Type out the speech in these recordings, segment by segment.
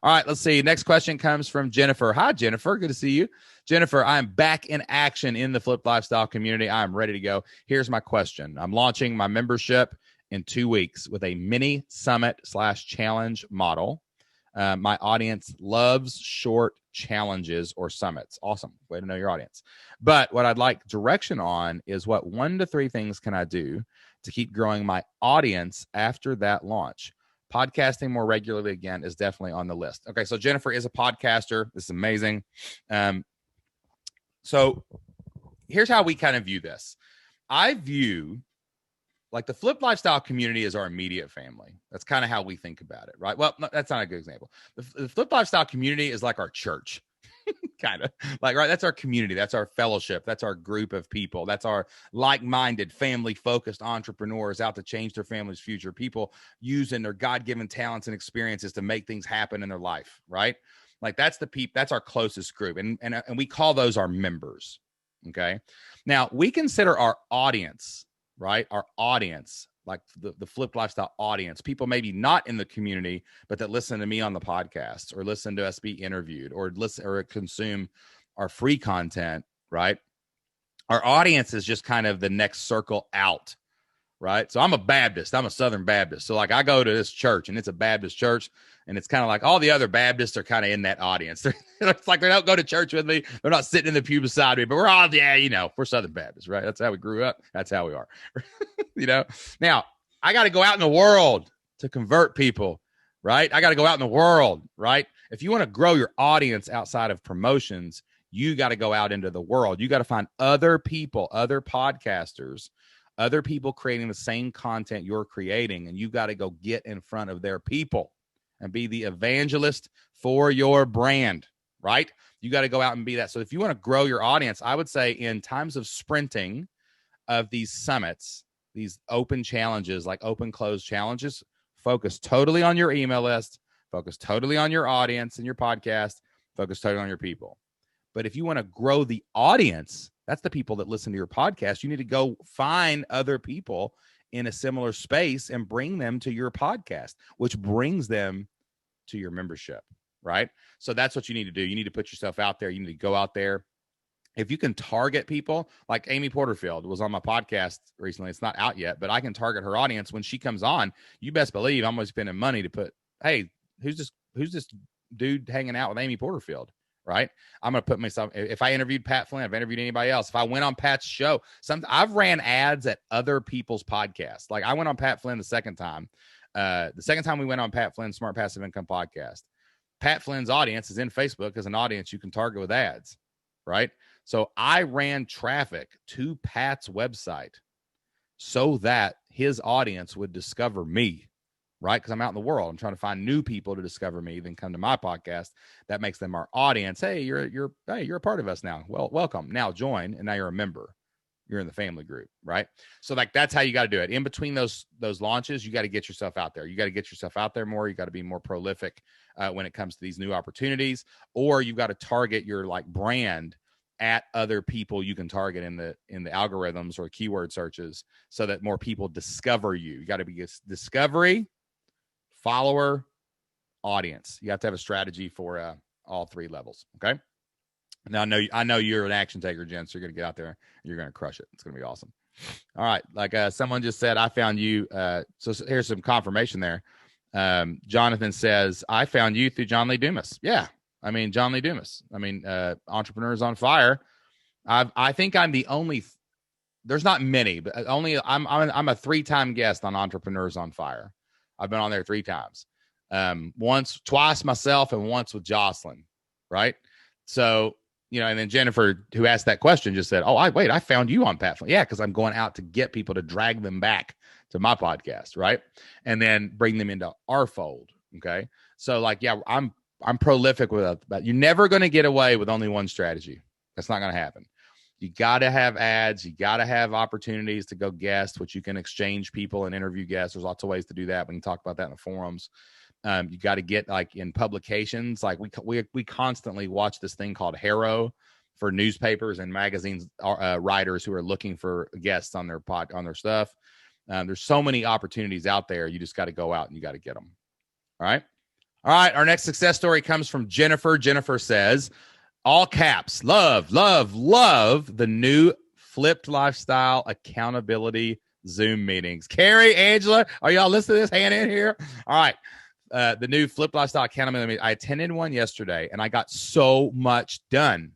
All right, let's see. Next question comes from Jennifer. Hi, Jennifer. Good to see you. Jennifer, I'm back in action in the Flip Lifestyle community. I'm ready to go. Here's my question. I'm launching my membership in 2 weeks with a mini summit/challenge model. My audience loves short challenges or summits. Awesome. Way to know your audience. But what I'd like direction on is what 1 to 3 things can I do to keep growing my audience after that launch? Podcasting more regularly again is definitely on the list. Okay, so Jennifer is a podcaster. This is amazing. So here's how we kind of view this. I view like the Flip Lifestyle community is our immediate family. That's kind of how we think about it, right? Well, no, that's not a good example. The Flip Lifestyle community is like our church. Kind of like, right, that's our community, that's our fellowship, that's our group of people, that's our like-minded, family-focused entrepreneurs out to change their family's future, people using their God-given talents and experiences to make things happen in their life, right? Like that's that's our closest group, and we call those our members. Okay, now we consider our audience, right? Our audience, like the Flipped Lifestyle audience, people maybe not in the community, but that listen to me on the podcast or listen to us be interviewed or listen or consume our free content, right? Our audience is just kind of the next circle out, right? So I'm a Baptist. I'm a Southern Baptist. So like I go to this church and it's a Baptist church, and it's kind of like all the other Baptists are kind of in that audience. It's like they don't go to church with me. They're not sitting in the pew beside me, but we're all, we're Southern Baptists, right? That's how we grew up. That's how we are. Now I got to go out in the world to convert people, right? I got to go out in the world, right? If you want to grow your audience outside of promotions, you got to go out into the world. You got to find other people, other podcasters, other people creating the same content you're creating, and you got to go get in front of their people and be the evangelist for your brand, right? You got to go out and be that. So if you want to grow your audience, I would say in times of sprinting of these summits, these open challenges, like open close challenges, focus totally on your email list, focus totally on your audience and your podcast, focus totally on your people. But if you want to grow the audience, that's the people that listen to your podcast, you need to go find other people in a similar space and bring them to your podcast, which brings them to your membership, right? So that's what you need to do. You need to put yourself out there. You need to go out there. If you can target people, like Amy Porterfield was on my podcast recently. It's not out yet, but I can target her audience. When she comes on, you best believe I'm going to spend money to put, hey, who's this dude hanging out with Amy Porterfield, right? I'm going to put myself, if I interviewed Pat Flynn, I've interviewed anybody else. If I went on Pat's show, I've ran ads at other people's podcasts. Like I went on Pat Flynn the second time. The second time we went on Pat Flynn's Smart Passive Income podcast. Pat Flynn's audience is in Facebook as an audience you can target with ads, right? So I ran traffic to Pat's website so that his audience would discover me, right? Because I'm out in the world. I'm trying to find new people to discover me, then come to my podcast. That makes them our audience. Hey, you're a part of us now. Well, welcome. Now join, and now you're a member. You're in the family group, right? So like that's how you got to do it. In between those launches, you got to get yourself out there. You got to get yourself out there more. You got to be more prolific when it comes to these new opportunities, or you got to target your like brand at other people you can target in the algorithms or keyword searches so that more people discover you. You got to be a discovery, follower, audience. You have to have a strategy for all 3 levels. Okay. Now I know you're an action taker, Jen, so you're going to get out there and you're going to crush it. It's going to be awesome. All right. Like someone just said, I found you. So here's some confirmation there. Jonathan says, I found you through John Lee Dumas. Yeah. I mean, John Lee Dumas. I mean, Entrepreneurs on Fire. I think I'm the only. There's not many, but only I'm a 3-time guest on Entrepreneurs on Fire. I've been on there 3 times. Twice myself, and once with Jocelyn. Right. So and then Jennifer, who asked that question, just said, "Oh, I found you on Pat Flynn." Yeah, because I'm going out to get people to drag them back to my podcast, right, and then bring them into our fold. Okay, so like, yeah, I'm prolific with that, but you're never going to get away with only one strategy. That's not going to happen. You got to have ads. You got to have opportunities to go guest, which you can exchange people and interview guests. There's lots of ways to do that. We can talk about that in the forums. You got to get like in publications. Like we constantly watch this thing called Harrow for newspapers and magazines, writers who are looking for guests on their stuff. There's so many opportunities out there. You just got to go out and you got to get them. All right. All right. Our next success story comes from Jennifer. Jennifer says, all caps, love the new flipped lifestyle accountability Zoom meetings. Carrie, Angela, are y'all listening to this? Hand in here. All right. The new flipped lifestyle accountability meeting. I attended one yesterday and I got so much done.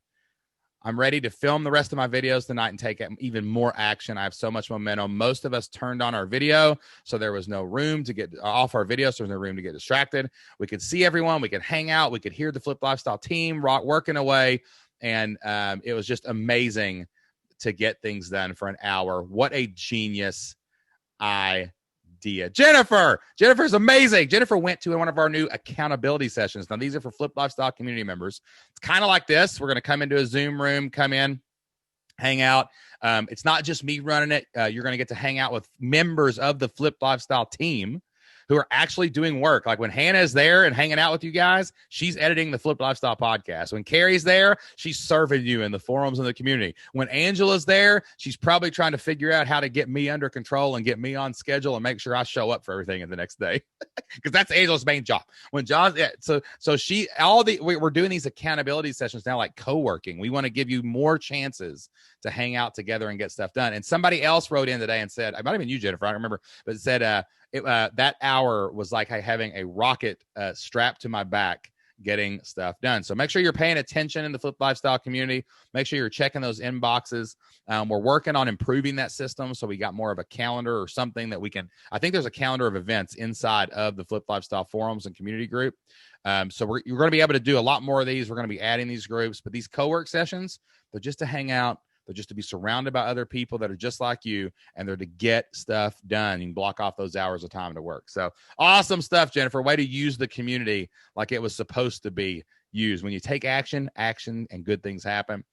I'm ready to film the rest of my videos tonight and take even more action. I have so much momentum. Most of us turned on our video, so there was no room to get off our video, so there was no room to get distracted. We could see everyone. We could hang out. We could hear the Flip Lifestyle team working away, and it was just amazing to get things done for an hour. What a genius idea. Jennifer's amazing. Jennifer went to one of our new accountability sessions. Now, these are for Flip Lifestyle community members. It's kind of like this. We're going to come into a Zoom room, come in, hang out. It's not just me running it. You're going to get to hang out with members of the Flip Lifestyle team who are actually doing work. Like when Hannah's there and hanging out with you guys, she's editing the Flip Lifestyle podcast. When Carrie's there, she's serving you in the forums in the community. When Angela's there, she's probably trying to figure out how to get me under control and get me on schedule and make sure I show up for everything in the next day. Because that's Angela's main job. When John's, we're doing these accountability sessions now, like co-working. We want to give you more chances to hang out together and get stuff done. And somebody else wrote in today and said, I might have been you, Jennifer, I don't remember, but it said, that hour was like having a rocket strapped to my back getting stuff done. So make sure you're paying attention in the Flip Lifestyle community. Make sure you're checking those inboxes. We're working on improving that system, so we got more of a calendar or something that we can. I think there's a calendar of events inside of the Flip Lifestyle forums and community group. So you're going to be able to do a lot more of these. We're going to be adding these groups, but these co-work sessions, they're just to hang out. They're just to be surrounded by other people that are just like you, and they're to get stuff done. You can block off those hours of time to work. So awesome stuff, Jennifer. Way to use the community like it was supposed to be used. When you take action, and good things happen.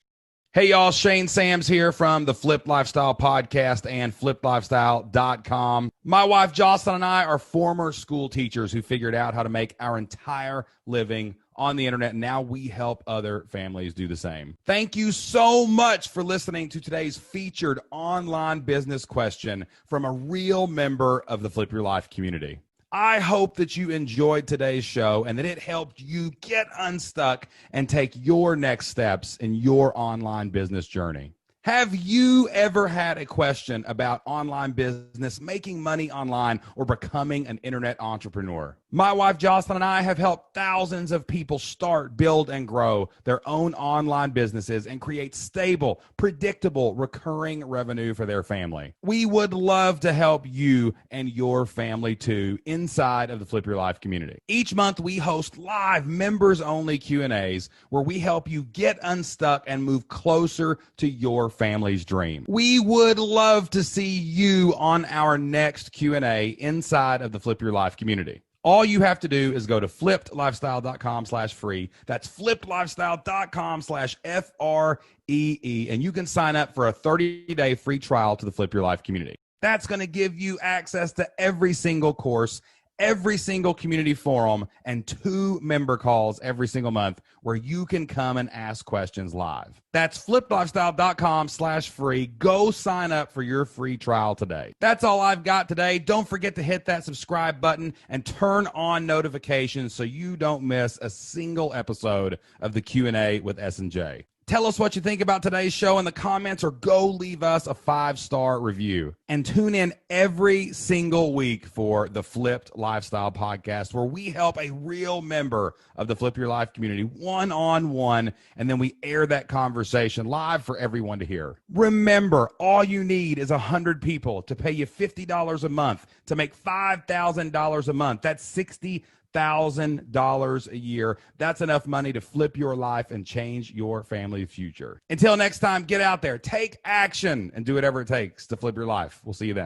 Hey, y'all, Shane Sams here from the Flip Lifestyle podcast and fliplifestyle.com. My wife, Jocelyn, and I are former school teachers who figured out how to make our entire living on the internet. And now we help other families do the same. Thank you so much for listening to today's featured online business question from a real member of the Flip Your Life community. I hope that you enjoyed today's show and that it helped you get unstuck and take your next steps in your online business journey. Have you ever had a question about online business, making money online, or becoming an internet entrepreneur? My wife, Jocelyn, and I have helped thousands of people start, build, and grow their own online businesses and create stable, predictable, recurring revenue for their family. We would love to help you and your family too inside of the Flip Your Life community. Each month, we host live members-only Q&As where we help you get unstuck and move closer to your family's dream. We would love to see you on our next Q&A inside of the Flip Your Life community. All you have to do is go to flippedlifestyle.com/free. That's flippedlifestyle.com/FREE. And you can sign up for a 30-day free trial to the Flip Your Life community. That's going to give you access to every single course, every single community forum, and 2 member calls every single month where you can come and ask questions live. That's flippedlifestyle.com/free. Go sign up for your free trial today. That's all I've got today. Don't forget to hit that subscribe button and turn on notifications so you don't miss a single episode of the Q&A with S&J. Tell us what you think about today's show in the comments, or go leave us a 5-star review. And tune in every single week for the Flipped Lifestyle podcast, where we help a real member of the Flip Your Life community one-on-one, and then we air that conversation live for everyone to hear. Remember, all you need is 100 people to pay you $50 a month to make $5,000 a month. That's $60,000 a year. That's enough money to flip your life and change your family future. Until next time, get out there, take action, and do whatever it takes to flip your life. We'll see you then.